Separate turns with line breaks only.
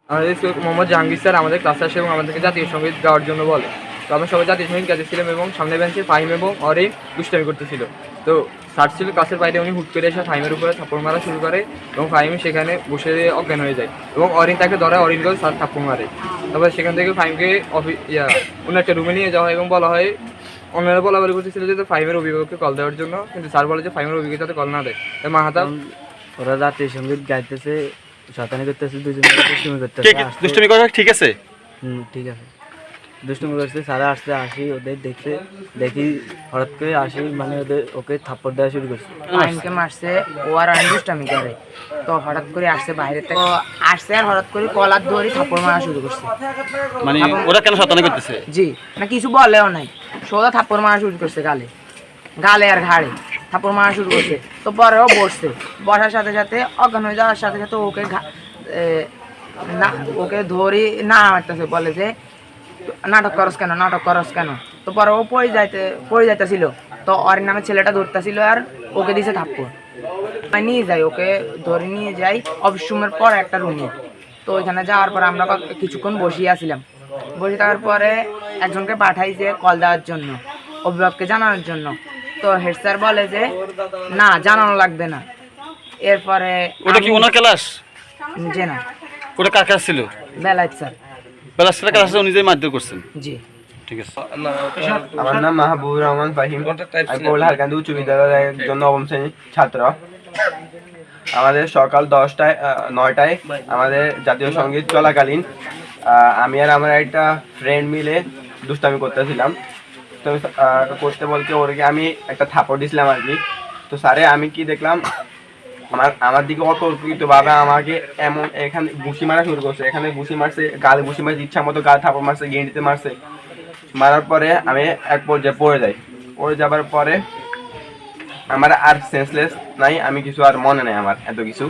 আমাদের মোহাম্মদ জাহাঙ্গীর স্যার আমাদের ক্লাসে আসে এবং আমাদেরকে জাতীয় সঙ্গীত গাওয়ার জন্য বলে। তো আমরা সবাই জাতীয় সঙ্গীত গাইতেছিলাম এবং সামনে বেঞ্চে ফাহিম এবং অরিন দুষ্টামি করতেছিল। তো স্যার ছিল ক্লাসের বাইরে, উনি হুট করে এসে ফাহিমের উপরে থাপ্পড় মারা শুরু করে এবং ফাহিম সেখানে বসে অজ্ঞান হয়ে যায় এবং অরিন তাকে ধরে, অরিনকেও স্যার থাপ্পড় মারে। তারপর সেখান থেকে ফাহিমকে অন্য একটা রুমে নিয়ে যাওয়া হয় এবং বলা হয়, অন্যরা বলাবলি করতেছিল যে ফাহিমের অভিভাবককে কল দেওয়ার জন্য, কিন্তু স্যার বলে যে ফাহিমের অভিভাবক যাতে কল না দেয়। তাই মাহাতাব
ওরা জাতীয় সঙ্গীত গাইতেছে, শয়তানি করতেছে, দুজনে দুষ্টুমি করতেছে।
দুষ্টুমি করা ঠিক আছে?
ঠিক আছে, দুষ্টুমি করছে। সারা আসতে আসি ওদের দেখতে, দেখি হঠাৎ করে আসি, মানে ওকে থাপ্পড় দেওয়া শুরু করছে।
ফাহিমকে মারছে, ও আর আমি দুষ্টামি করে। তো হঠাৎ করে আসছে বাইরে থেকে, আসছে আর হঠাৎ করে কলার ধরে থাপ্পড় মারা শুরু করছে।
মানে ওরা কেন শয়তানি করতেছে?
জি, না কিছু বলেও নাই, সোজা থাপ্পড় মারা শুরু করছে, গালে আর ঘাড়ে থাপ্পড় মারা শুরু করছে। তো পরেও বসছে, বসার সাথে সাথে অজ্ঞান হয়ে যাওয়ার সাথে সাথে ওকে ধরি না মারতেছে, বলে যে নাটক করস কেন। তো পরে ও পড়ে যাইতেছিল, তো ওর নামে ছেলেটা ধরতেছিল আর ওকে দিছে থাপ্পড়। নিয়ে যাই, ওকে ধরে নিয়ে যাই অফিস রুমের পর একটা রুমে। তো ওইখানে যাওয়ার পর আমরা কিছুক্ষণ বসিয়ে আসছিলাম। বসে থাকার পরে একজনকে পাঠাইছে কল দেওয়ার জন্য, অভিভাবককে জানানোর জন্য। তো হেড স্যার বলে যে না, জানানো লাগবে না। এরপরে
ওটা কি ওনার ক্লাস?
যে না,
ওটা কার ক্লাস ছিল?
বেলায়েত স্যার।
বেলায়েত স্যারের ক্লাসে উনি যে মারধর করছেন?
জি,
ঠিক আছে।
আমার নাম মাহবুবুর রহমান ফাহিম, আমি কোলাহারকান্দি উচ্চ বিদ্যালয়ের একজন নবম শ্রেণীর ছাত্র। আমাদের সকাল 9টায় আমাদের জাতীয় সঙ্গীত চলাকালীন আমি আর আমার একটা ফ্রেন্ড মিলে দুষ্টামি করতেছিলাম। তো করতে বলতে ওরকে আমি একটা থাপ্পড় দিয়েছিলাম আর কি। তো স্যারে আমি কি দেখলাম, আমার দিকে অতর্কিতভাবে আমাকে এমন এখানে ঘুষি মারা শুরু করছে। এখানে ঘুষি মারছে, গালে ঘুষি মারছে, ইচ্ছা মতো গালে থাপ্পড় মারছে, গেঁড়িতে মারছে। মারার পরে আমি এক পর্যায়ে পড়ে যাই। পড়ে যাবার পরে আমার আর সেন্সলেস নাই, আমি কিছু আর মনে নেই আমার এত কিছু।